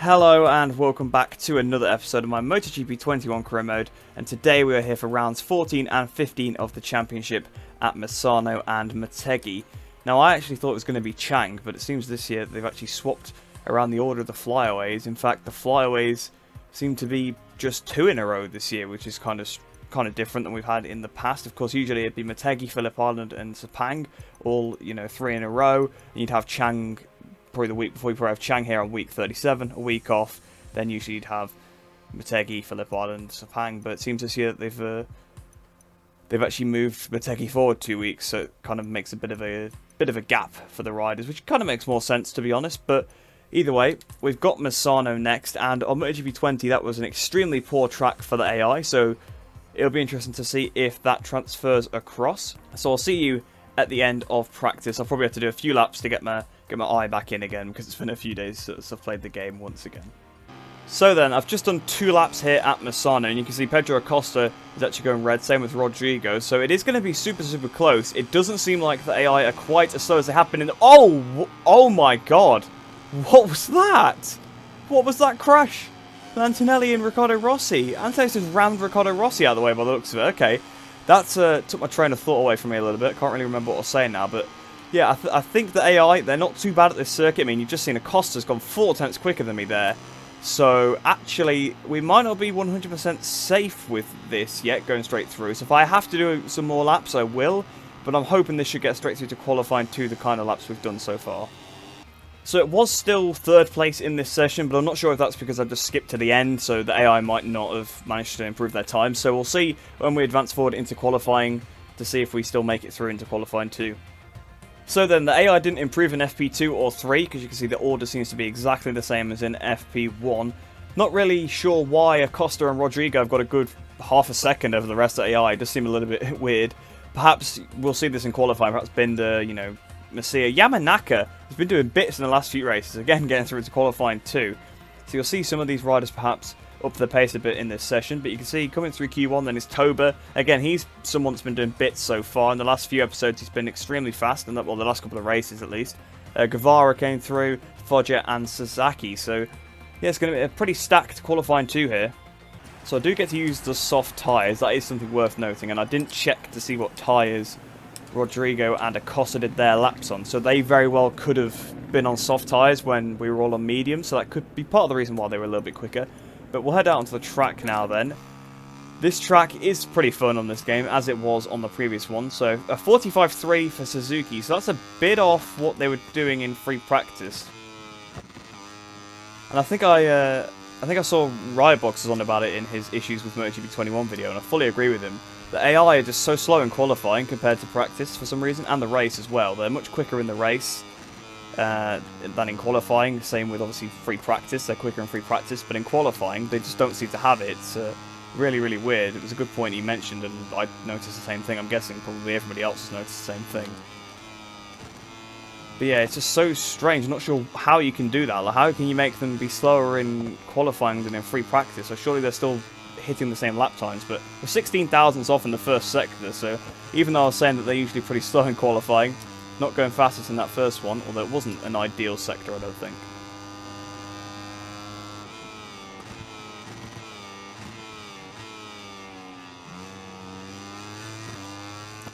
Hello and welcome back to another episode of my MotoGP 21 career mode, and today we are here for rounds 14 and 15 of the championship at Misano and Motegi. Now I actually thought it was going to be Chang, but it seems this year they've actually swapped around the order of the flyaways. In fact, the flyaways seem to be just 2 in a row this year, which is kind of different than we've had in the past. Of course, usually it'd be Motegi, Phillip Island and Sepang, all 3 in a row, and you'd have Chang probably the week before. You probably have Chang here on week 37, a week off. Then usually you'd have Motegi, Phillip Island, Sepang. But it seems this year that they've actually moved Motegi forward 2 weeks, so it kind of makes a bit of a gap for the riders, which kind of makes more sense, to be honest. But either way, we've got Misano next, and on MotoGP 20 that was an extremely poor track for the AI, so it'll be interesting to see if that transfers across. So I'll see you at the end of practice. I'll probably have to do a few laps to get my eye back in again, because it's been a few days since I've played the game once again. So then, I've just done 2 laps here at Misano, and you can see Pedro Acosta is actually going red, same with Rodrigo, so it is going to be super close. It doesn't seem like the AI are quite as slow as they have been in the... Oh my god! What was that? What was that crash? Antonelli and Riccardo Rossi. Antonelli just rammed Riccardo Rossi out of the way by the looks of it. Okay, that took my train of thought away from me a little bit. Can't really remember what I was saying now, but yeah, I think the AI, they're not too bad at this circuit. I mean, you've just seen Acosta's gone 4 tenths quicker than me there. So, actually, we might not be 100% safe with this yet, going straight through. So if I have to do some more laps, I will. But I'm hoping this should get straight through to qualifying 2, the kind of laps we've done so far. So it was still 3rd place in this session, but I'm not sure if that's because I just skipped to the end, so the AI might not have managed to improve their time. So we'll see when we advance forward into qualifying to see if we still make it through into qualifying 2. So then, the AI didn't improve in FP2 or 3, because you can see the order seems to be exactly the same as in FP1. Not really sure why Acosta and Rodrigo have got a good half a second over the rest of the AI. It does seem a little bit weird. Perhaps we'll see this in qualifying. Perhaps Binder, Masia. Yamanaka has been doing bits in the last few races. Again, getting through into qualifying 2. So you'll see some of these riders perhaps up the pace a bit in this session, but you can see coming through Q1 then is Toba. Again, he's someone that's been doing bits so far. In the last few episodes he's been extremely fast, and the last couple of races at least. Guevara came through, Foggia and Sasaki, so yeah, it's going to be a pretty stacked qualifying 2 here. So I do get to use the soft tyres, that is something worth noting, and I didn't check to see what tyres Rodrigo and Acosta did their laps on, so they very well could have been on soft tyres when we were all on medium, so that could be part of the reason why they were a little bit quicker. But we'll head out onto the track now then. This track is pretty fun on this game, as it was on the previous one. So a 45.3 for Suzuki, so that's a bit off what they were doing in free practice. And I think I saw Riotbox was on about it in his Issues with MotoGP 21 video, and I fully agree with him. The AI are just so slow in qualifying compared to practice for some reason, and the race as well. They're much quicker in the race than in qualifying. Same with obviously free practice, they're quicker in free practice, but in qualifying they just don't seem to have it. It's really weird. It was a good point he mentioned, and I noticed the same thing. I'm guessing probably everybody else has noticed the same thing. But yeah, it's just so strange. I'm not sure how you can do that. Like, how can you make them be slower in qualifying than in free practice? So surely they're still hitting the same lap times, but we're 16 thousandths off in the first sector, so even though I was saying that they're usually pretty slow in qualifying, not going fastest in that first one, although it wasn't an ideal sector, I don't think.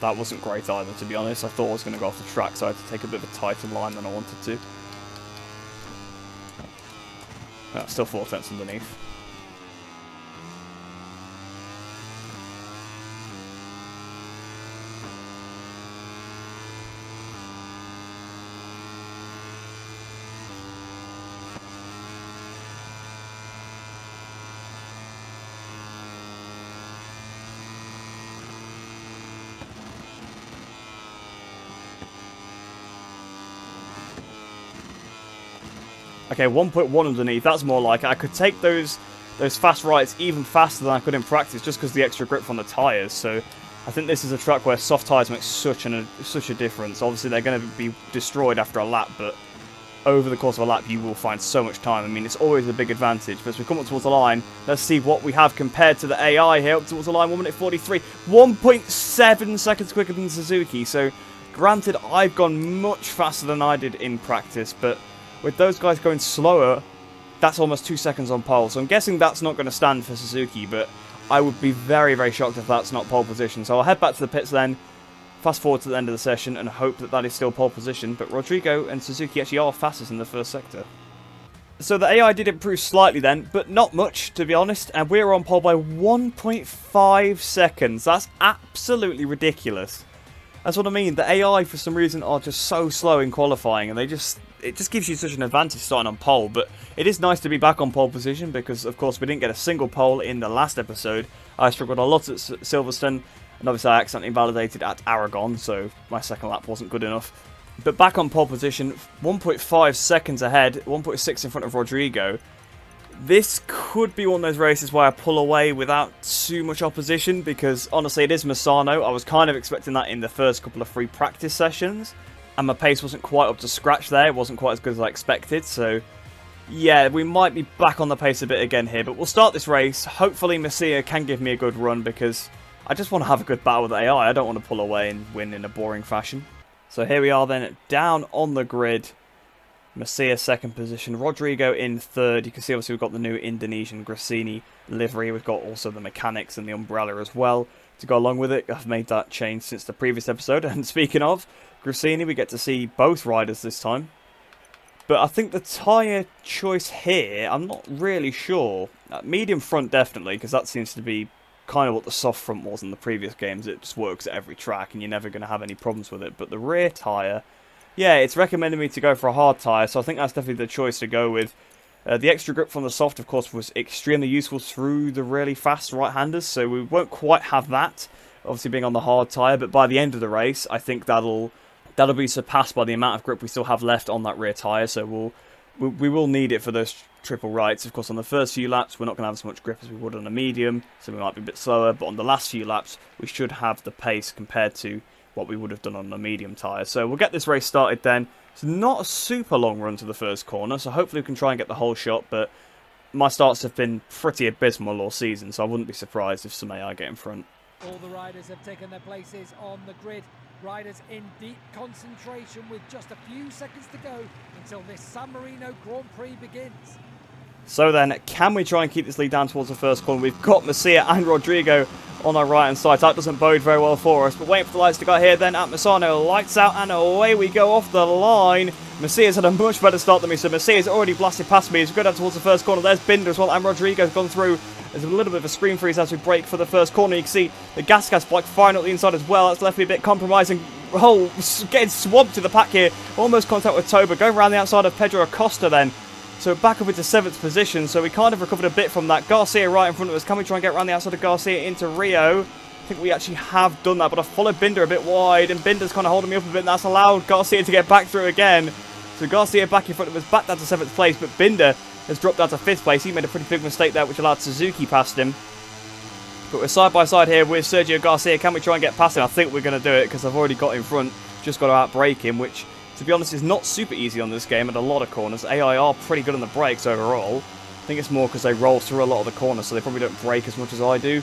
That wasn't great either, to be honest. I thought I was going to go off the track, so I had to take a bit of a tighter line than I wanted to. Still 4 tenths underneath. Okay, 1.1 underneath, that's more like it. I could take those fast rights even faster than I could in practice just because of the extra grip from the tyres. So I think this is a track where soft tyres make such a difference. Obviously they're going to be destroyed after a lap, but over the course of a lap you will find so much time. I mean, it's always a big advantage. But as we come up towards the line, let's see what we have compared to the AI here. Up towards the line, 1 minute 43, 1.7 seconds quicker than Suzuki. So granted, I've gone much faster than I did in practice, but with those guys going slower, That's almost 2 seconds on pole. So I'm guessing that's not going to stand for Suzuki, but I would be very, very shocked if that's not pole position. So I'll head back to the pits then, fast forward to the end of the session, and hope that that is still pole position. But Rodrigo and Suzuki actually are fastest in the first sector. So the AI did improve slightly then, but not much, to be honest. And we're on pole by 1.5 seconds. That's absolutely ridiculous. That's what I mean. The AI, for some reason, are just so slow in qualifying, and it just gives you such an advantage starting on pole. But it is nice to be back on pole position because, of course, we didn't get a single pole in the last episode. I struggled a lot at Silverstone, and obviously I accidentally validated at Aragon, so my second lap wasn't good enough. But back on pole position, 1.5 seconds ahead, 1.6 in front of Rodrigo. This could be one of those races where I pull away without too much opposition, because honestly it is Misano. I was kind of expecting that in the first couple of free practice sessions, and my pace wasn't quite up to scratch there. It wasn't quite as good as I expected, so yeah, we might be back on the pace a bit again here. But we'll start this race. Hopefully Messia can give me a good run, because I just want to have a good battle with AI. I don't want to pull away and win in a boring fashion. So here we are then, down on the grid. Messia second position, Rodrigo in third. You can see obviously we've got the new Indonesian Gresini livery. We've got also the mechanics and the umbrella as well to go along with it. I've made that change since the previous episode. And speaking of Gresini, we get to see both riders this time. But I think the tyre choice here, I'm not really sure. Medium front definitely, because that seems to be kind of what the soft front was in the previous games. It just works at every track and you're never going to have any problems with it. But the rear tyre, yeah, it's recommended me to go for a hard tyre, so I think that's definitely the choice to go with. The extra grip from the soft, of course, was extremely useful through the really fast right-handers, so we won't quite have that, obviously being on the hard tyre, but by the end of the race, I think that'll be surpassed by the amount of grip we still have left on that rear tyre, so we will need it for those triple rights. Of course, on the first few laps, we're not going to have as much grip as we would on a medium, so we might be a bit slower, but on the last few laps, we should have the pace compared to what we would have done on a medium tyre. So we'll get this race started then. It's not a super long run to the first corner, so hopefully we can try and get the whole shot, but my starts have been pretty abysmal all season, so I wouldn't be surprised if some AI get in front. All the riders have taken their places on the grid. Riders in deep concentration with just a few seconds to go until this San Marino Grand Prix begins. So then, can we try and keep this lead down towards the first corner? We've got Messia and Rodrigo on our right-hand side. That doesn't bode very well for us. But waiting for the lights to go here then at Misano. Lights out and away we go off the line. Messia's had a much better start than me. So Messia's already blasted past me. As we go down towards the first corner, there's Binder as well. And Rodrigo's gone through. There's a little bit of a screen freeze as we break for the first corner. You can see the gas block firing up the inside as well. That's left me a bit compromising. Oh, getting swamped in the pack here. Almost contact with Toba. Going around the outside of Pedro Acosta then. So back up into 7th position, so we kind of recovered a bit from that. Garcia right in front of us. Can we try and get around the outside of Garcia into Rio? I think we actually have done that, but I followed Binder a bit wide, and Binder's kind of holding me up a bit, and that's allowed Garcia to get back through again. So Garcia back in front of us, back down to 7th place, but Binder has dropped down to 5th place. He made a pretty big mistake there, which allowed Suzuki past him. But we're side by side here with Sergio Garcia. Can we try and get past him? I think we're going to do it, because I've already got in front. Just got to outbrake him, which, to be honest, is not super easy on this game at a lot of corners. AI are pretty good on the brakes overall. I think it's more because they roll through a lot of the corners, so they probably don't brake as much as I do.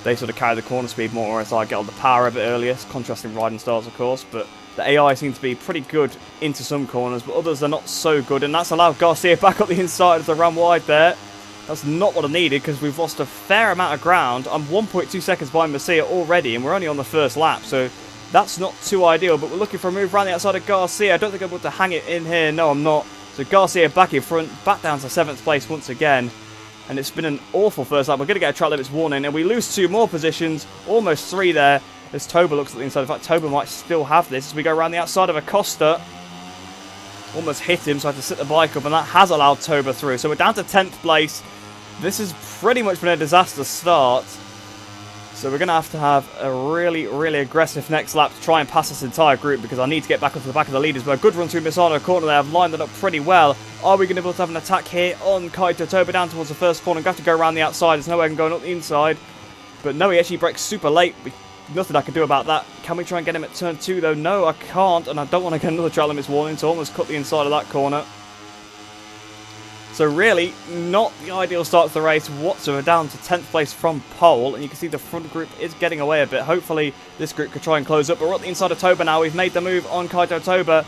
They sort of carry the corner speed more, whereas I get on the power a bit earlier. It's contrasting riding styles, of course, but the AI seem to be pretty good into some corners, but others are not so good, and that's allowed Garcia back up the inside as they ran wide there. That's not what I needed, because we've lost a fair amount of ground. I'm 1.2 seconds behind Messia already, and we're only on the first lap, so that's not too ideal, but we're looking for a move around the outside of Garcia. I don't think I'm able to hang it in here. No, I'm not. So Garcia back in front, back down to 7th place once again. And it's been an awful first lap. We're going to get a track limits warning, and we lose 2 more positions, almost 3 there, as Toba looks at the inside. In fact, Toba might still have this as we go around the outside of Acosta. Almost hit him, so I had to sit the bike up, and that has allowed Toba through. So we're down to 10th place. This has pretty much been a disaster start. So we're going to have a really, really aggressive next lap to try and pass this entire group, because I need to get back onto the back of the leaders. But a good run through Misano corner there. I've lined that up pretty well. Are we going to be able to have an attack here on Kaito Toba down towards the first corner? I'm going to have to go around the outside. There's no way I can go up the inside. But no, he actually brakes super late. Nothing I can do about that. Can we try and get him at turn 2 though? No, I can't. And I don't want to get another track limits warning, so I almost cut the inside of that corner. So really, not the ideal start to the race whatsoever, down to 10th place from pole, and you can see the front group is getting away a bit. Hopefully this group could try and close up, but we're at the inside of Toba now. We've made the move on Kaito Toba.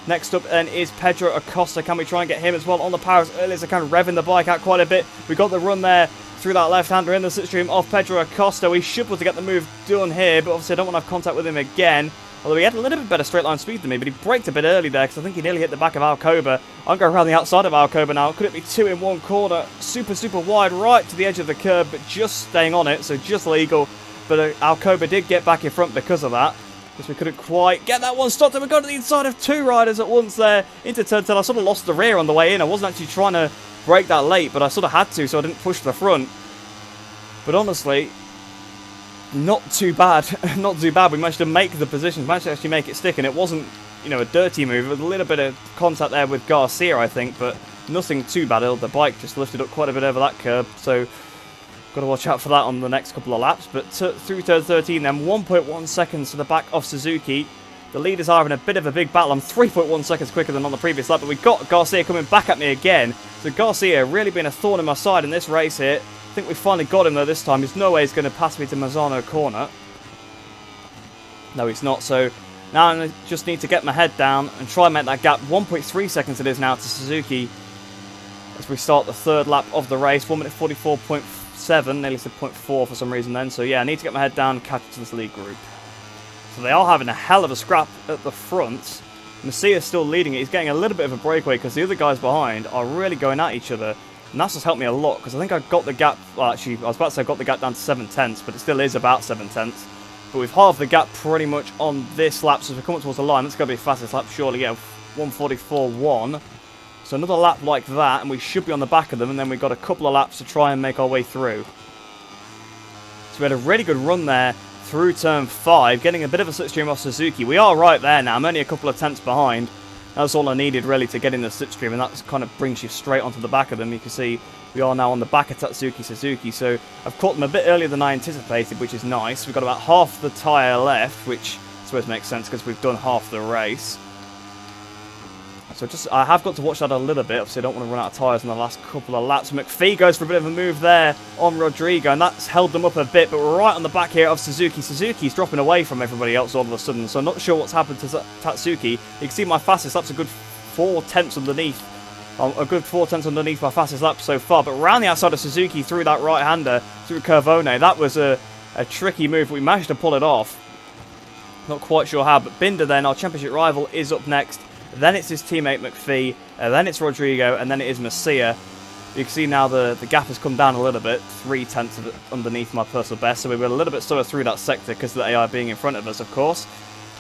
Next up then is Pedro Acosta. Can we try and get him as well on the power as early as I can, revving the bike out quite a bit. We got the run there through that left-hander in the slipstream of Pedro Acosta. We should be able to get the move done here, but obviously I don't want to have contact with him again. Although he had a little bit better straight line speed than me, but he braked a bit early there because I think he nearly hit the back of Alcoba. I'm going around the outside of Alcoba now. Could it be 2 in 1 corner? Super, super wide right to the edge of the curb, but just staying on it, so just legal. But Alcoba did get back in front because of that, because we couldn't quite get that one stopped, and we got to the inside of 2 riders at once there into turn 10. I sort of lost the rear on the way in. I wasn't actually trying to brake that late, but I sort of had to, so I didn't push the front. But honestly, not too bad. Not too bad. We managed to make the positions, managed to actually make it stick, and it wasn't, you know, a dirty move. It was a little bit of contact there with Garcia, I think, but nothing too bad. The bike just lifted up quite a bit over that curb, so got to watch out for that on the next couple of laps. But through turn 13 then, 1.1 seconds to the back of Suzuki. The leaders are in a bit of a big battle. I'm 3.1 seconds quicker than on the previous lap, but we got Garcia coming back at me again. So Garcia really been a thorn in my side in this race here. I think we finally got him though this time. There's no way he's going to pass me to Misano corner. No, he's not. So now I just need to get my head down and try and make that gap. 1.3 seconds it is now to Suzuki as we start the 3rd lap of the race. 1 minute 44.7, nearly said 0.4 for some reason then. So yeah, I need to get my head down and catch up to this lead group. So they are having a hell of a scrap at the front. Messia's still leading it. He's getting a little bit of a breakaway because the other guys behind are really going at each other. And that's just helped me a lot, because I think I got the gap, well actually, I was about to say I got the gap down to 7/10, but it still is about 7/10. But we've halved the gap pretty much on this lap, so as we come up towards the line, that's going to be the fastest lap, surely, yeah, 1:44.1. So another lap like that, and we should be on the back of them, and then we've got a couple of laps to try and make our way through. So we had a really good run there through turn 5, getting a bit of a slipstream off Suzuki. We are right there now, I'm only a couple of tenths behind. That's all I needed really to get in the slipstream, and that kind of brings you straight onto the back of them. You can see we are now on the back of Tatsuki Suzuki, so I've caught them a bit earlier than I anticipated, which is nice. We've got about half the tyre left, which I suppose makes sense because we've done half the race. So I have got to watch that a little bit, obviously I don't want to run out of tyres in the last couple of laps. McPhee goes for a bit of a move there on Rodrigo, and that's held them up a bit, but we're right on the back here of Suzuki. Suzuki's dropping away from everybody else all of a sudden, so I'm not sure what's happened to Tatsuki. You can see my fastest lap's a good 4 tenths underneath. A good 4 tenths underneath my fastest lap so far, but around the outside of Suzuki through that right-hander, through Curvone, that was a tricky move. We managed to pull it off. Not quite sure how, but Binder then, our championship rival, is up next. Then it's his teammate McPhee, then it's Rodrigo, and then it is Messia. You can see now the gap has come down a little bit, 3 tenths of it underneath my personal best, so we were a little bit slower through that sector because of the AI being in front of us, of course.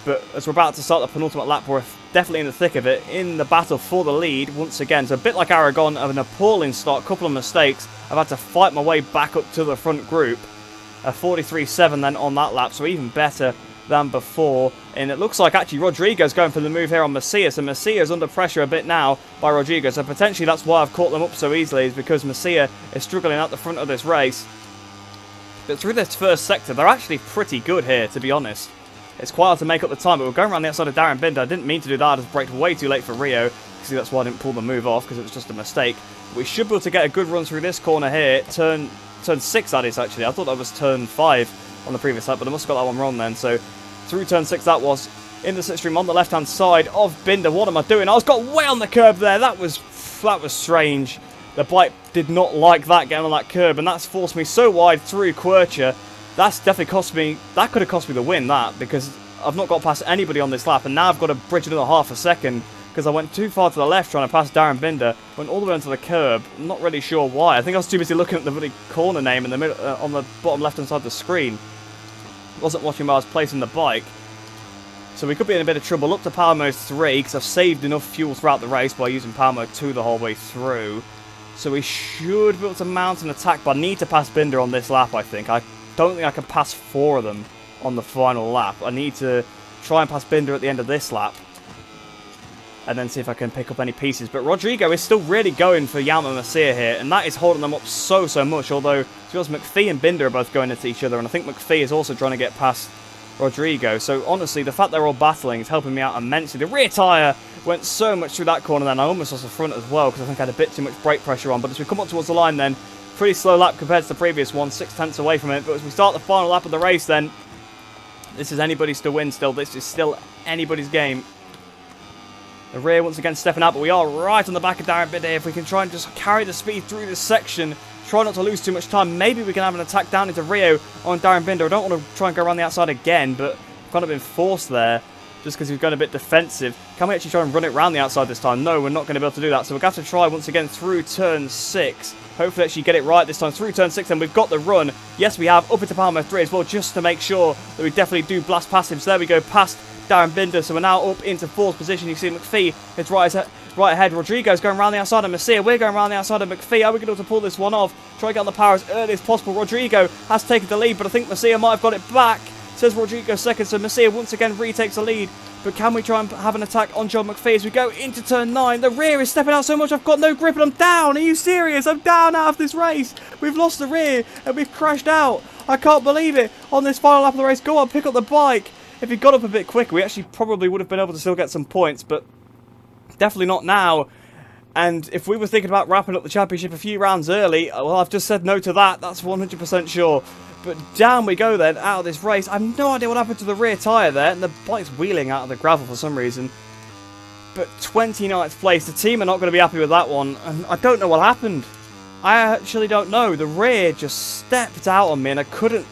But as we're about to start the penultimate lap, we're definitely in the thick of it, in the battle for the lead once again. So a bit like Aragon, of an appalling start, couple of mistakes. I've had to fight my way back up to the front group. A 43.7 then on that lap, so even better than before. And it looks like actually Rodrigo's going for the move here on Messia, so Messia's under pressure a bit now by Rodrigo, so potentially that's why I've caught them up so easily, is because Messia is struggling at the front of this race. But through this first sector, they're actually pretty good here, to be honest. It's quite hard to make up the time, but we're going around the outside of Darren Binder. I didn't mean to do that, I just braked way too late for Rio. See, that's why I didn't pull the move off, because it was just a mistake. But we should be able to get a good run through this corner here. Turn 6 that is, actually. I thought that was turn 5 on the previous lap, but I must have got that one wrong then. So through turn 6 that was, in the slipstream on the left-hand side of Binder. What am I doing? I was got way on the curb there. That was strange. The bike did not like that getting on that curb, and that's forced me so wide through Quercia. That's definitely cost me, that could have cost me the win, that, because I've not got past anybody on this lap, and now I've got to bridge another half a second, because I went too far to the left trying to pass Darren Binder, went all the way onto the curb. I'm not really sure why. I think I was too busy looking at the bloody corner name in the middle, on the bottom left-hand side of the screen. Wasn't watching where I was placing the bike. So we could be in a bit of trouble. Up to power mode 3, because I've saved enough fuel throughout the race by using power mode 2 the whole way through. So we should be able to mount an attack, but I need to pass Binder on this lap, I think. I don't think I can pass 4 of them on the final lap. I need to try and pass Binder at the end of this lap, and then see if I can pick up any pieces. But Rodrigo is still really going for Yama Messia here, and that is holding them up so much, although to be honest, McPhee and Binder are both going into each other, and I think McPhee is also trying to get past Rodrigo. So honestly, the fact they're all battling is helping me out immensely. The rear tyre went so much through that corner then, I almost lost the front as well, because I think I had a bit too much brake pressure on. But as we come up towards the line then, pretty slow lap compared to the previous one, 6 tenths away from it. But as we start the final lap of the race then, this is anybody's to win still. This is still anybody's game. The rear once again stepping out, but we are right on the back of Darren Binder. If we can try and just carry the speed through this section, try not to lose too much time, maybe we can have an attack down into Rio on Darren Binder. I don't want to try and go around the outside again, but I've kind of been forced there just because he's going a bit defensive. Can we actually try and run it around the outside this time? No, we're not going to be able to do that, so we're going to have to try once again through turn 6. Hopefully actually get it right this time through turn 6, and we've got the run. Yes, we have, up into Palmer 3 as well, just to make sure that we definitely do blast past him. So there we go, past Darren Binder, so we're now up into 4th position. You see McPhee is right ahead. Rodrigo's going around the outside of Masia. We're going around the outside of McPhee. Are we going to pull this one off? Try to get on the power as early as possible. Rodrigo has taken the lead, but I think Masia might have got it back. Says Rodrigo second, so Masia once again retakes the lead. But can we try and have an attack on John McPhee as we go into turn 9? The rear is stepping out so much, I've got no grip and I'm down. Are you serious? I'm down out of this race. We've lost the rear and we've crashed out. I can't believe it. On this final lap of the race, go on, pick up the bike. If he got up a bit quicker, we actually probably would have been able to still get some points, but definitely not now. And if we were thinking about wrapping up the championship a few rounds early, well, I've just said no to that. That's 100% sure. But down we go then, out of this race. I have no idea what happened to the rear tyre there, and the bike's wheeling out of the gravel for some reason. But 29th place, the team are not going to be happy with that one, and I don't know what happened. I actually don't know. The rear just stepped out on me, and I couldn't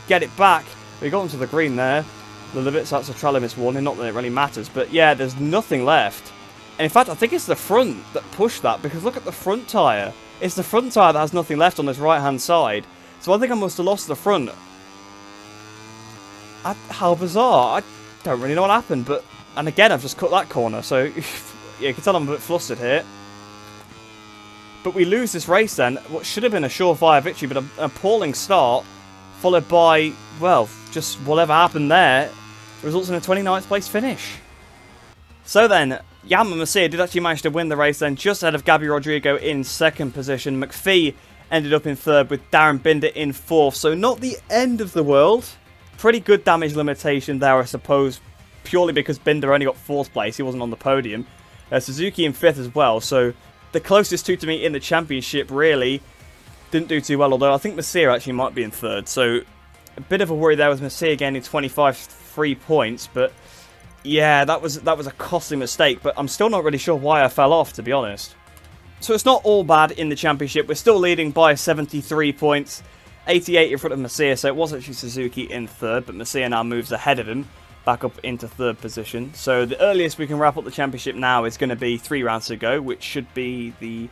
get it back. We got onto the green there. The Levitz, a Trellimis warning, not that it really matters, but yeah, there's nothing left. And in fact, I think it's the front that pushed that, because look at the front tyre. It's the front tyre that has nothing left on this right-hand side. So I think I must have lost the front. How bizarre. I don't really know what happened, but... And again, I've just cut that corner, so... yeah, you can tell I'm a bit flustered here. But we lose this race then. What should have been a surefire victory, but an appalling start. Followed by, well, just whatever happened there. Results in a 29th place finish. So then, Yama Masia did actually manage to win the race then, just ahead of Gabby Rodrigo in 2nd position. McPhee ended up in 3rd with Darren Binder in 4th. So not the end of the world. Pretty good damage limitation there, I suppose. Purely because Binder only got 4th place. He wasn't on the podium. Suzuki in 5th as well. So the closest two to me in the championship really didn't do too well. Although I think Masia actually might be in 3rd. So a bit of a worry there with Masia gaining 25 free points. But yeah, that was a costly mistake. But I'm still not really sure why I fell off, to be honest. So it's not all bad in the championship. We're still leading by 73 points. 88 in front of Masia, so it was actually Suzuki in 3rd, but Masia now moves ahead of him, back up into 3rd position. So the earliest we can wrap up the championship now is going to be 3 rounds to go, which should be the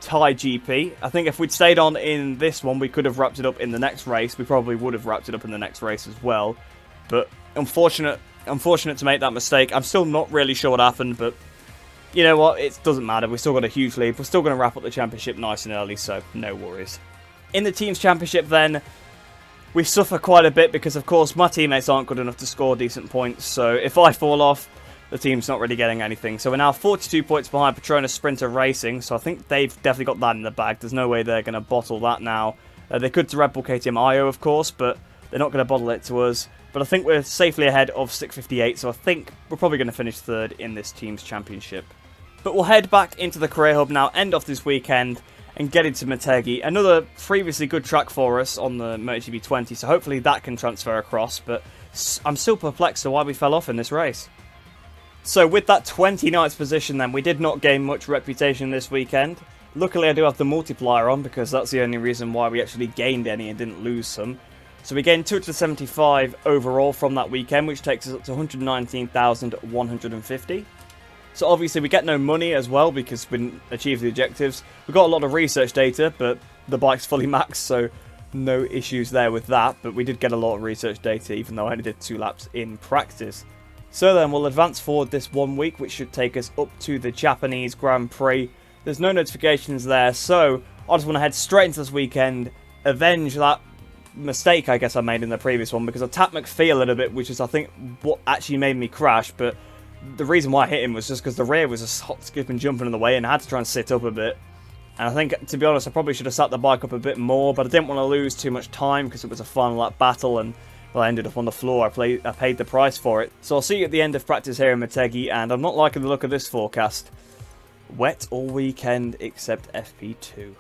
Thai GP. I think if we'd stayed on in this one, we could have wrapped it up in the next race. We probably would have wrapped it up in the next race as well. But unfortunate to make that mistake. I'm still not really sure what happened, but you know what, it doesn't matter. We've still got a huge lead. We're still going to wrap up the championship nice and early, so no worries. In the team's championship then, we suffer quite a bit because, of course, my teammates aren't good enough to score decent points. So if I fall off, the team's not really getting anything. So we're now 42 points behind Petronas Sprinter Racing. So I think they've definitely got that in the bag. There's no way they're going to bottle that now. They could to Red Bull KTM IO, of course, but they're not going to bottle it to us. But I think we're safely ahead of 658. So I think we're probably going to finish 3rd in this team's championship. But we'll head back into the career hub now, end off this weekend, and get into Motegi. Another previously good track for us on the MotoGP 20, so hopefully that can transfer across, but I'm still perplexed to why we fell off in this race. So with that 29th position then, we did not gain much reputation this weekend. Luckily I do have the multiplier on, because that's the only reason why we actually gained any and didn't lose some. So we gained 275 overall from that weekend, which takes us up to 119,150. So obviously we get no money as well because we didn't achieve the objectives. We've got a lot of research data, but the bike's fully maxed, so no issues there with that. But we did get a lot of research data, even though I only did 2 laps in practice. So then we'll advance forward this 1 week, which should take us up to the Japanese Grand Prix. There's no notifications there, so I just want to head straight into this weekend, avenge that mistake I guess I made in the previous one, because I tapped McPhee a little bit, which is I think what actually made me crash. But the reason why I hit him was just because the rear was just hop, skip and jumping in the way, and I had to try and sit up a bit. And I think, to be honest, I probably should have sat the bike up a bit more, but I didn't want to lose too much time because it was a final lap battle, and well, I ended up on the floor. I paid the price for it. So I'll see you at the end of practice here in Motegi, and I'm not liking the look of this forecast. Wet all weekend except FP2.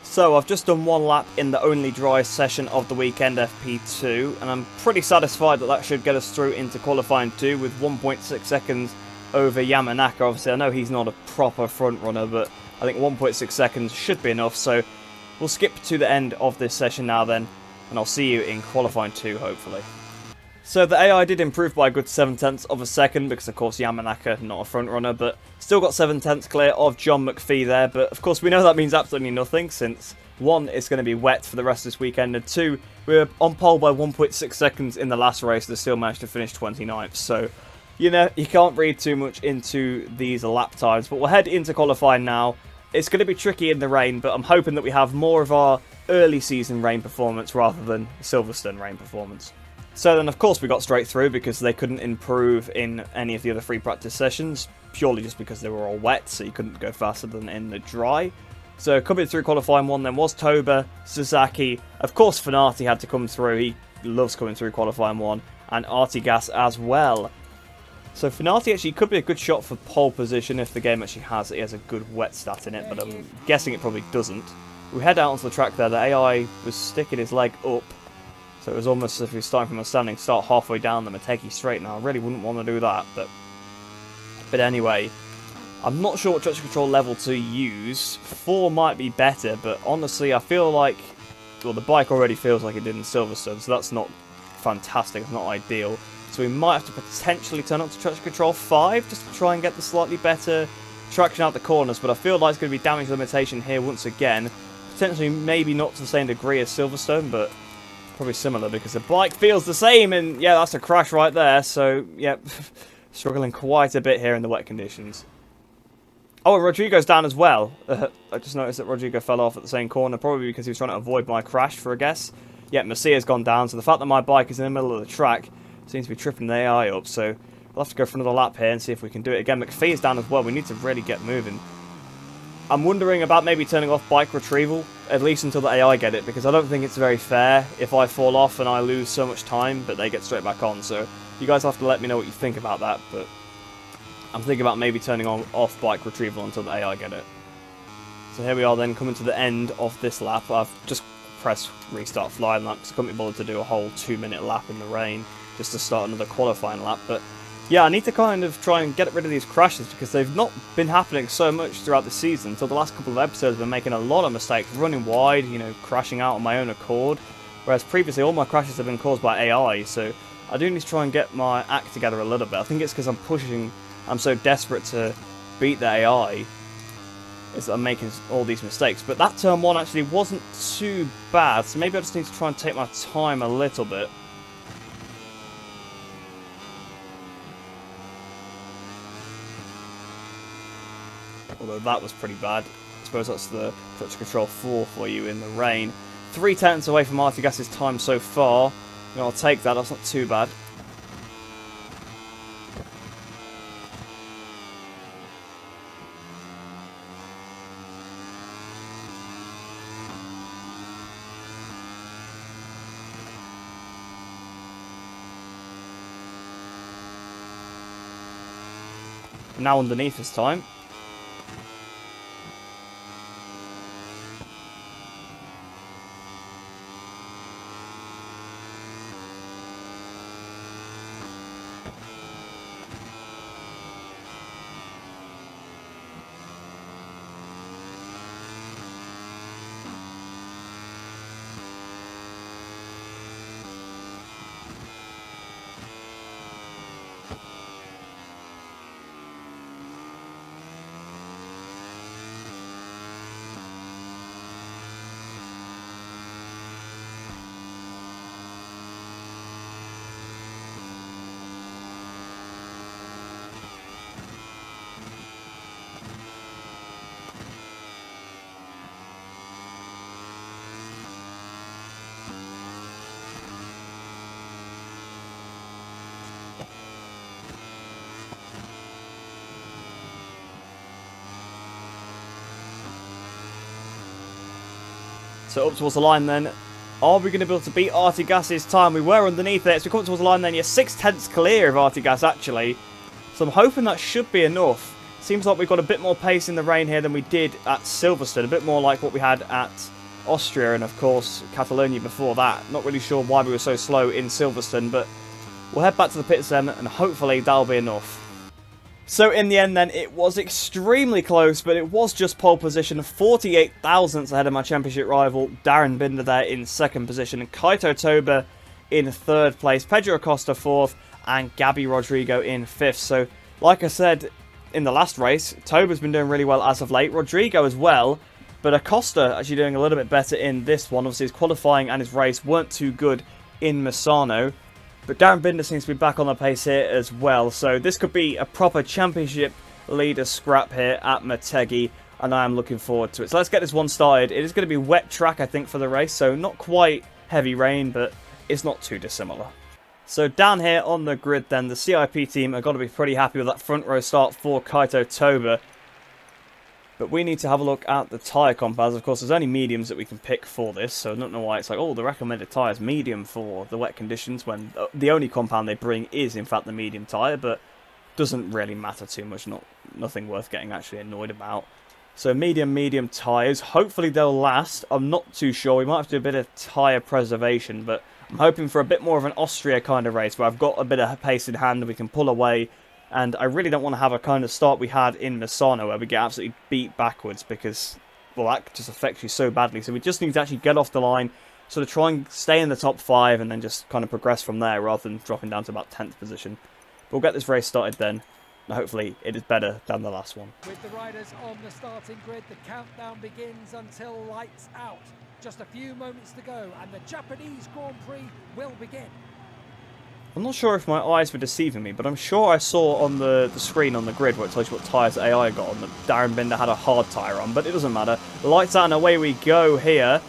So I've just done 1 lap in the only dry session of the weekend, FP2, and I'm pretty satisfied that that should get us through into qualifying 2 with 1.6 seconds over Yamanaka. Obviously, I know he's not a proper front runner, but I think 1.6 seconds should be enough. So we'll skip to the end of this session now then, and I'll see you in qualifying 2, hopefully. So the AI did improve by a good 7/10 of a second, because of course Yamanaka, not a front runner, but still got 7/10 clear of John McPhee there. But of course we know that means absolutely nothing, since 1, it's going to be wet for the rest of this weekend, and 2, we were on pole by 1.6 seconds in the last race and still managed to finish 29th. So, you know, you can't read too much into these lap times, but we'll head into qualifying now. It's going to be tricky in the rain, but I'm hoping that we have more of our early season rain performance rather than Silverstone rain performance. So then, of course, we got straight through because they couldn't improve in any of the other free practice sessions, purely just because they were all wet, so you couldn't go faster than in the dry. So coming through qualifying 1 then was Toba, Sasaki, of course Fenati had to come through, he loves coming through qualifying 1, and Artigas as well. So Fenati actually could be a good shot for pole position if the game actually has a good wet stat in it, but I'm guessing it probably doesn't. We head out onto the track there, the AI was sticking his leg up, so it was almost as if he was starting from a standing start halfway down the Motegi straight. Now I really wouldn't want to do that, but anyway, I'm not sure what traction control level to use. 4 might be better, but honestly I feel like, well, the bike already feels like it did in Silverstone, so that's not fantastic, it's not ideal. So we might have to potentially turn up to traction control 5 just to try and get the slightly better traction out the corners, but I feel like it's going to be damage limitation here once again. Potentially maybe not to the same degree as Silverstone, but probably similar because the bike feels the same, and yeah, that's a crash right there, so yeah, struggling quite a bit here in the wet conditions. Oh, Rodrigo's down as well. I just noticed that Rodrigo fell off at the same corner, probably because he was trying to avoid my crash for a guess. Yeah, Messia's gone down, so the fact that my bike is in the middle of the track seems to be tripping the AI up, so we'll have to go for another lap here and see if we can do it again. McPhee is down as well, we need to really get moving. I'm wondering about maybe turning off bike retrieval, at least until the AI get it, because I don't think it's very fair if I fall off and I lose so much time, but they get straight back on, so you guys have to let me know what you think about that, but I'm thinking about maybe turning off bike retrieval until the AI get it. So here we are then, coming to the end of this lap. I've just pressed restart flying lap because I couldn't be bothered to do a whole 2-minute lap in the rain just to start another qualifying lap, but yeah, I need to kind of try and get rid of these crashes because they've not been happening so much throughout the season. Until the last couple of episodes I've been making a lot of mistakes, running wide, you know, crashing out on my own accord, whereas previously all my crashes have been caused by AI, so I do need to try and get my act together a little bit. I think it's because I'm so desperate to beat the AI, is that I'm making all these mistakes. But that turn 1 actually wasn't too bad, so maybe I just need to try and take my time a little bit. Although that was pretty bad. I suppose that's the traction control 4 for you in the rain. 3/10 away from Artigas' time so far. You know, I'll take that, that's not too bad. Now underneath this time. So up towards the line then. Are we going to be able to beat Artigas' time? We were underneath it. So we come towards the line then. You're 6/10 clear of Artigas actually. So I'm hoping that should be enough. Seems like we've got a bit more pace in the rain here than we did at Silverstone. A bit more like what we had at Austria and of course Catalonia before that. Not really sure why we were so slow in Silverstone, but we'll head back to the pits then and hopefully that'll be enough. So in the end then, it was extremely close, but it was just pole position, 48 thousandths ahead of my championship rival, Darren Binder there in second position, and Kaito Toba in third place, Pedro Acosta fourth, and Gabby Rodrigo in fifth. So, like I said in the last race, Toba's been doing really well as of late, Rodrigo as well, but Acosta actually doing a little bit better in this one. Obviously his qualifying and his race weren't too good in Misano. But Darren Binder seems to be back on the pace here as well. So this could be a proper championship leader scrap here at Motegi. And I am looking forward to it. So let's get this one started. It is going to be wet track, I think, for the race. So not quite heavy rain, but it's not too dissimilar. So down here on the grid then, the CIP team are going to be pretty happy with that front row start for Kaito Toba. But we need to have a look at the tyre compounds. Of course, there's only mediums that we can pick for this, so I don't know why it's like, oh, the recommended tyre is medium for the wet conditions, when the only compound they bring is, in fact, the medium tyre, but doesn't really matter too much, nothing worth getting actually annoyed about. So medium tyres, hopefully they'll last. I'm not too sure, we might have to do a bit of tyre preservation, but I'm hoping for a bit more of an Austria kind of race, where I've got a bit of pace in hand and we can pull away. And I really don't want to have a kind of start we had in Misano where we get absolutely beat backwards because, well, that just affects you so badly. So we just need to actually get off the line, sort of try and stay in the top 5 and then just kind of progress from there rather than dropping down to about 10th position. But we'll get this race started then. And hopefully it is better than the last one. With the riders on the starting grid, the countdown begins until lights out. Just a few moments to go and the Japanese Grand Prix will begin. I'm not sure if my eyes were deceiving me, but I'm sure I saw on the screen on the grid where it tells you what tyres AI got on that Darren Binder had a hard tyre on, but it doesn't matter. Lights out and away we go here.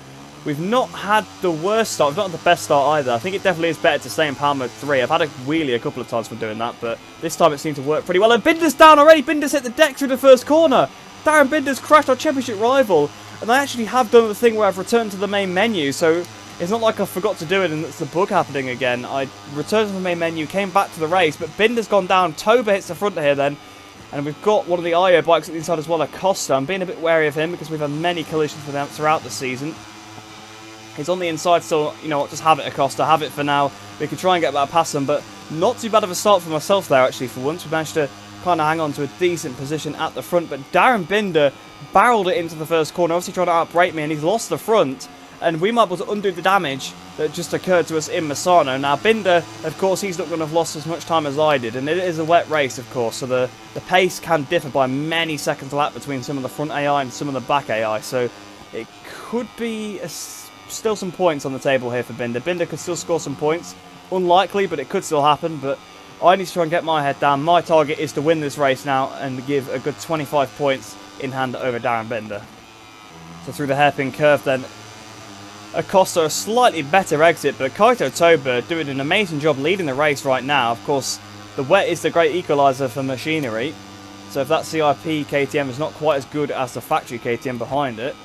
We've not had the worst start, we've not had the best start either. I think it definitely is better to stay in power mode 3. I've had a wheelie a couple of times for doing that, but this time it seemed to work pretty well. And Binder's down already, Binder's hit the deck through the first corner. Darren Binder's crashed our championship rival, and I actually have done the thing where I've returned to the main menu, so it's not like I forgot to do it and it's the bug happening again. I returned to the main menu, came back to the race, but Binder's gone down. Toba hits the front here then. And we've got one of the IO bikes at the inside as well, Acosta. I'm being a bit wary of him because we've had many collisions with him throughout the season. He's on the inside, so, you know what, just have it, Acosta. Have it for now. We can try and get that past him, but not too bad of a start for myself there, actually, for once. We managed to kind of hang on to a decent position at the front, but Darren Binder barreled it into the first corner, obviously trying to outbrake me, and he's lost the front. And we might be able to undo the damage that just occurred to us in Misano. Now, Binder, of course, he's not going to have lost as much time as I did. And it is a wet race, of course. So the pace can differ by many seconds a lap between some of the front AI and some of the back AI. So it could be still some points on the table here for Binder. Binder could still score some points. Unlikely, but it could still happen. But I need to try and get my head down. My target is to win this race now and give a good 25 points in hand over Darren Binder. So through the hairpin curve then, Acosta a slightly better exit, but Kaito Toba doing an amazing job leading the race right now. Of course, the wet is the great equaliser for machinery, so if that CIP KTM is not quite as good as the factory KTM behind it,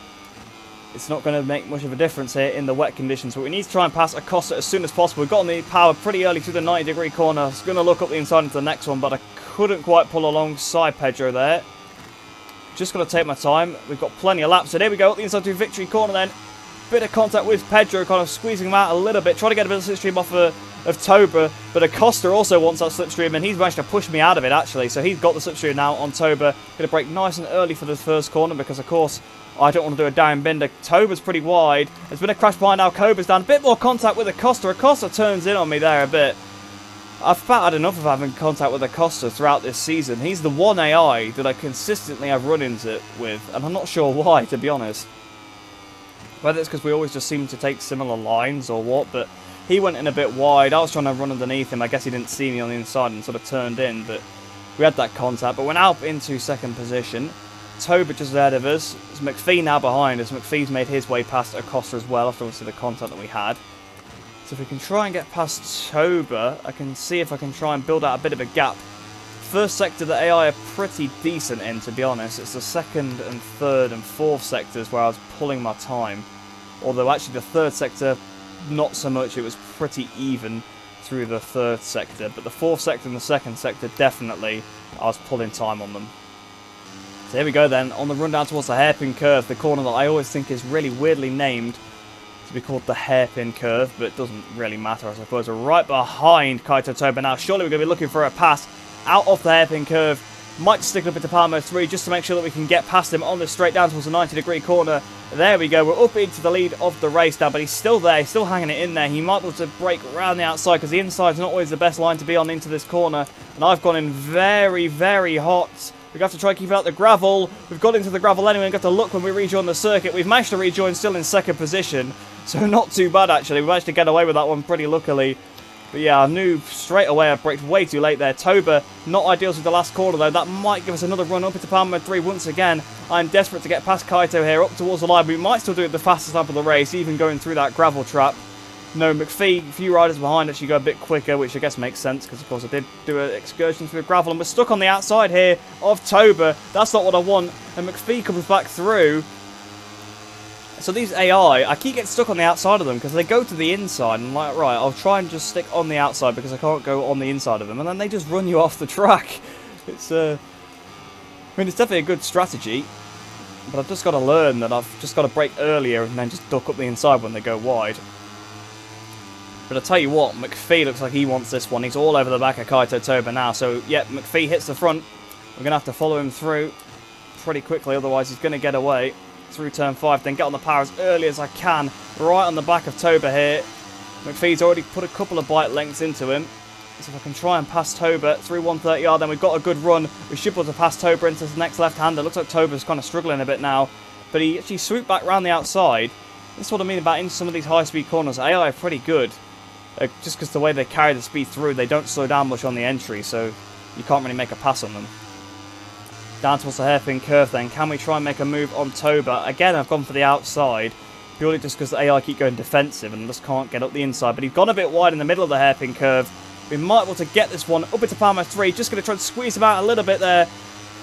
it's not going to make much of a difference here in the wet conditions. But we need to try and pass Acosta as soon as possible. We've got on the power pretty early through the 90-degree corner. I was going to look up the inside into the next one, but I couldn't quite pull alongside Pedro there. Just got to take my time. We've got plenty of laps, so there we go, up the inside through victory corner then. Bit of contact with Pedro, kind of squeezing him out a little bit, trying to get a bit of slipstream off of Toba, but Acosta also wants that slipstream, and he's managed to push me out of it actually, so he's got the slipstream now on Toba. Going to brake nice and early for the first corner because, of course, I don't want to do a Darren Binder. Toba's pretty wide. There's been a crash behind now. Koba's down. A bit more contact with Acosta. Acosta turns in on me there a bit. I've about had enough of having contact with Acosta throughout this season. He's the one AI that I consistently have run-ins with, and I'm not sure why, to be honest. Whether it's because we always just seem to take similar lines or what, but he went in a bit wide. I was trying to run underneath him. I guess he didn't see me on the inside and sort of turned in, but we had that contact. But we're now into second position. Toba just ahead of us. It's McPhee now behind us. McPhee's made his way past Acosta as well after obviously the contact that we had. So if we can try and get past Toba, I can see if I can try and build out a bit of a gap. First sector that AI are pretty decent in, to be honest. It's the second and third and fourth sectors where I was pulling my time. Although actually the third sector, not so much. It was pretty even through the third sector. But the fourth sector and the second sector, definitely, I was pulling time on them. So here we go then, on the run down towards the hairpin curve, the corner that I always think is really weirdly named to be called the hairpin curve, but it doesn't really matter, I suppose. We're right behind Kaito Toba now. Surely we're going to be looking for a pass out of the hairpin curve Might just stick it up into power mode 3 just to make sure that we can get past him on the straight down towards the 90-degree corner. There we go. We're up into the lead of the race now, but he's still there. He's still hanging it in there. He might be able to break around the outside because the inside's not always the best line to be on into this corner. And I've gone in very, very hot. We've got to try and keep out the gravel. We've got into the gravel anyway and got to look when we rejoin the circuit. We've managed to rejoin still in second position. So not too bad, actually. We managed to get away with that one pretty luckily. But yeah, I knew straight away I braked way too late there. Toba, not ideal with the last corner though. That might give us another run up into power mode 3 once again. I'm desperate to get past Kaito here, up towards the line. We might still do it the fastest lap of the race, even going through that gravel trap. No, McPhee, a few riders behind actually go a bit quicker, which I guess makes sense, because of course I did do an excursion through the gravel, and we're stuck on the outside here of Toba. That's not what I want, and McPhee comes back through. So these AI, I keep getting stuck on the outside of them because they go to the inside and I'm like, right, I'll try and just stick on the outside because I can't go on the inside of them, and then they just run you off the track. It's I mean, it's definitely a good strategy, but I've just got to learn that I've just got to brake earlier and then just duck up the inside when they go wide. But I'll tell you what, McPhee looks like he wants this one. He's all over the back of Kaito Toba now, so yeah, McPhee hits the front. We're going to have to follow him through pretty quickly, otherwise he's going to get away. Through turn 5, then get on the power as early as I can, right on the back of Toba here. McPhee's already put a couple of bike lengths into him, so if I can try and pass Toba through 130R, then we've got a good run. We should be able to pass Toba into the next left-hander. Looks like Toba's kind of struggling a bit now, but he actually swooped back round the outside. This is what I mean about in some of these high-speed corners. AI are pretty good, just because the way they carry the speed through, they don't slow down much on the entry, so you can't really make a pass on them. Down towards the hairpin curve then. Can we try and make a move on Toba? Again, I've gone for the outside, purely just because the AI keep going defensive and just can't get up the inside. But he's gone a bit wide in the middle of the hairpin curve. We might be able to get this one up into power mode 3. Just going to try and squeeze him out a little bit there.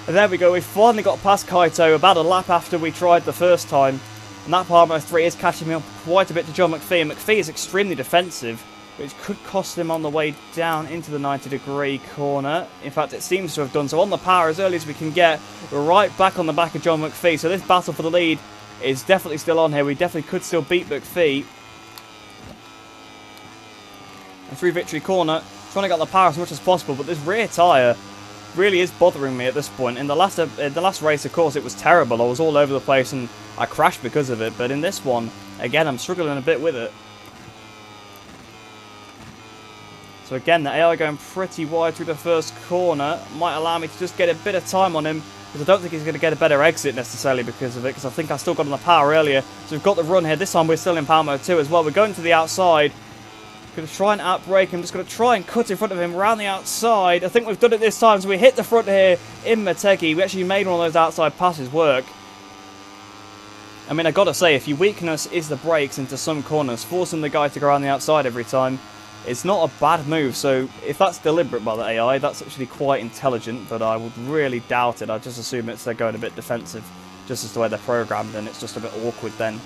And there we go. We finally got past Kaito about a lap after we tried the first time. And that power mode 3 is catching me up quite a bit to John McPhee. And McPhee is extremely defensive, which could cost him on the way down into the 90-degree corner. In fact, it seems to have done. So on the power as early as we can get, we're right back on the back of John McPhee. So this battle for the lead is definitely still on here. We definitely could still beat McPhee. And through victory corner, trying to get on the power as much as possible, but this rear tyre really is bothering me at this point. In the last race, of course, it was terrible. I was all over the place and I crashed because of it. But in this one, again, I'm struggling a bit with it. So again, the AI going pretty wide through the first corner might allow me to just get a bit of time on him, because I don't think he's going to get a better exit necessarily because of it, because I think I still got on the power earlier. So we've got the run here. This time we're still in power mode 2 as well. We're going to the outside. Going to try and outbrake him. Just going to try and cut in front of him around the outside. I think we've done it this time. So we hit the front here in Motegi. We actually made one of those outside passes work. I mean, I got to say, if your weakness is the brakes into some corners, forcing the guy to go around the outside every time, it's not a bad move. So if that's deliberate by the AI, that's actually quite intelligent, but I would really doubt it. I just assume it's they're going a bit defensive, just as the way they're programmed, and it's just a bit awkward then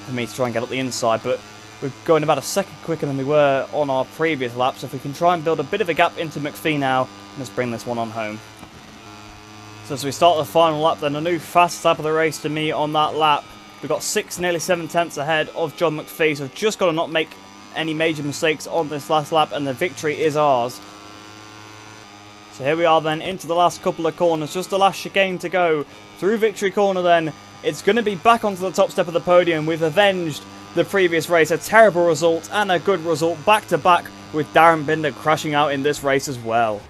for me to try and get up the inside. But we're going about a second quicker than we were on our previous lap, so if we can try and build a bit of a gap into McPhee now, let's bring this one on home. So as we start the final lap then, a new fast lap of the race to me on that lap. We've got 6, nearly 7 tenths ahead of John McPhee, so just got to not make any major mistakes on this last lap, and the victory is ours. So here we are then, into the last couple of corners, just the last chicane to go. Through victory corner then, it's going to be back onto the top step of the podium. We've avenged the previous race, a terrible result and a good result back to back, with Darren Binder crashing out in this race as well.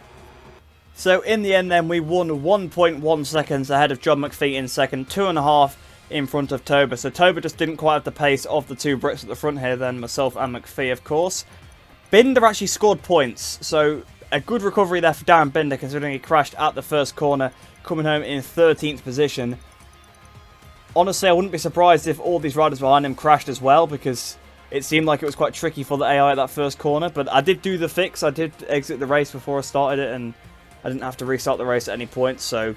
So in the end then, we won 1.1 seconds ahead of John McPhee in second, 2.5 in front of Toba. So Toba just didn't quite have the pace of the two Brits at the front here then, myself and McPhee of course. Binder actually scored points, so a good recovery there for Darren Binder considering he crashed at the first corner, coming home in 13th position. Honestly, I wouldn't be surprised if all these riders behind him crashed as well, because it seemed like it was quite tricky for the AI at that first corner. But I did do the fix, I did exit the race before I started it, and I didn't have to restart the race at any point, so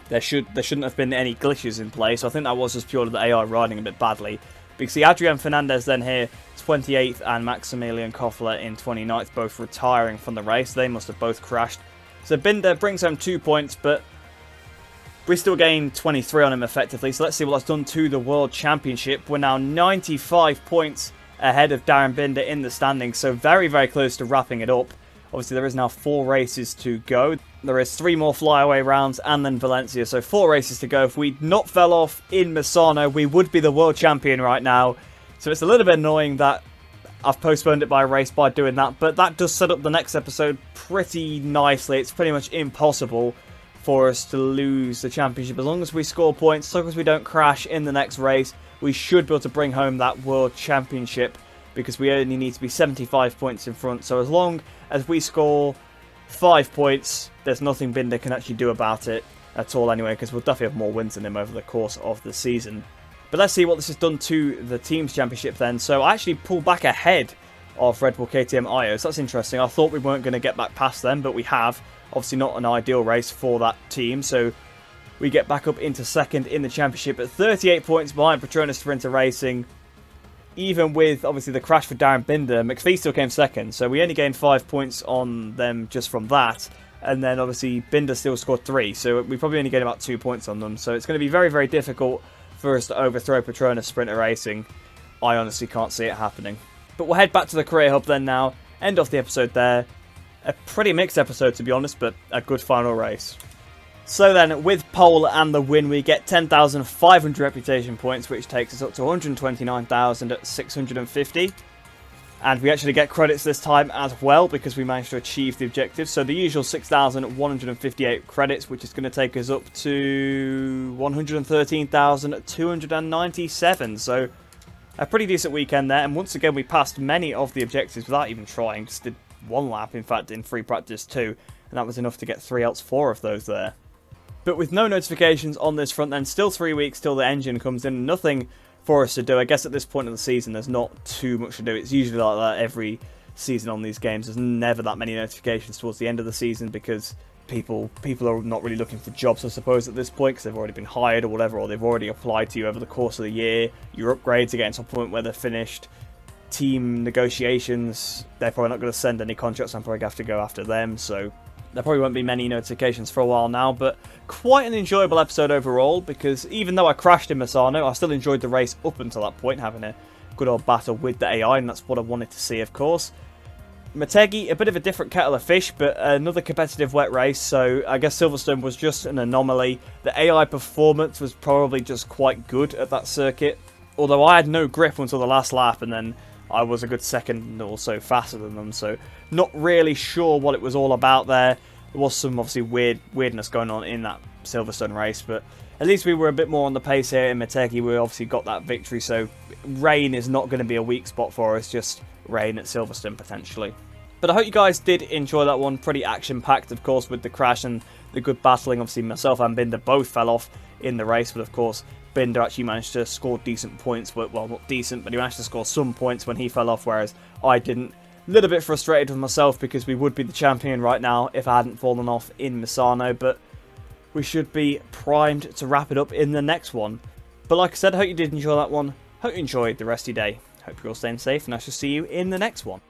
there shouldn't have been any glitches in play. So I think that was just purely the AI riding a bit badly. Because the Adrian Fernandez then here, 28th, and Maximilian Koffler in 29th, both retiring from the race. They must have both crashed. So Binder brings home 2 points, but we still gain 23 on him effectively. So let's see what that's done to the World Championship. We're now 95 points ahead of Darren Binder in the standings. So very, very close to wrapping it up. Obviously, there is now 4 races to go. There is 3 more flyaway rounds and then Valencia, so 4 races to go. If we'd not fell off in Misano, we would be the world champion right now. So it's a little bit annoying that I've postponed it by a race by doing that, but that does set up the next episode pretty nicely. It's pretty much impossible for us to lose the championship. As long as we score points, as long as we don't crash in the next race, we should be able to bring home that world championship, because we only need to be 75 points in front. So as long as we score 5 points, there's nothing Binder can actually do about it at all anyway, because we'll definitely have more wins than him over the course of the season. But let's see what this has done to the Teams Championship then. So I actually pulled back ahead of Red Bull KTM IO, so that's interesting. I thought we weren't going to get back past them, but we have. Obviously not an ideal race for that team, so we get back up into second in the championship at 38 points behind Petronas Sprinter Racing. Even with, obviously, the crash for Darren Binder, McPhee still came second, so we only gained 5 points on them just from that. And then, obviously, Binder still scored 3, so we probably only gained about 2 points on them. So it's going to be very, very difficult for us to overthrow Petronas Sprinter Racing. I honestly can't see it happening. But we'll head back to the Career Hub then now. End off the episode there. A pretty mixed episode, to be honest, but a good final race. So then, with pole and the win, we get 10,500 reputation points, which takes us up to 129,650. And we actually get credits this time as well, because we managed to achieve the objective. So the usual 6,158 credits, which is going to take us up to 113,297. So a pretty decent weekend there. And once again, we passed many of the objectives without even trying. Just did 1 lap, in fact, in free practice 2. And that was enough to get 3 out of 4 of those there. But with no notifications on this front, then still 3 weeks till the engine comes in. Nothing for us to do. I guess at this point of the season, there's not too much to do. It's usually like that every season on these games. There's never that many notifications towards the end of the season, because people are not really looking for jobs, I suppose, at this point, because they've already been hired or whatever, or they've already applied to you over the course of the year. Your upgrades are getting to a point where they're finished. Team negotiations, they're probably not going to send any contracts. I'm probably going to have to go after them, so there probably won't be many notifications for a while now, but quite an enjoyable episode overall, because even though I crashed in Misano, I still enjoyed the race up until that point, having a good old battle with the AI, and that's what I wanted to see, of course. Motegi, a bit of a different kettle of fish, but another competitive wet race, so I guess Silverstone was just an anomaly. The AI performance was probably just quite good at that circuit, although I had no grip until the last lap, and then I was a good second or so faster than them, so not really sure what it was all about there. There was some, obviously, weirdness going on in that Silverstone race, but at least we were a bit more on the pace here in Motegi. We obviously got that victory, so rain is not going to be a weak spot for us, just rain at Silverstone potentially. But I hope you guys did enjoy that one. Pretty action-packed, of course, with the crash and the good battling. Obviously, myself and Binder both fell off in the race, but of course, Binder actually managed to score decent points. But, well, not decent, but he managed to score some points when he fell off, whereas I didn't. A little bit frustrated with myself, because we would be the champion right now if I hadn't fallen off in Misano, but we should be primed to wrap it up in the next one. But like I said, I hope you did enjoy that one. Hope you enjoyed the rest of your day. Hope you're all staying safe, and I shall see you in the next one.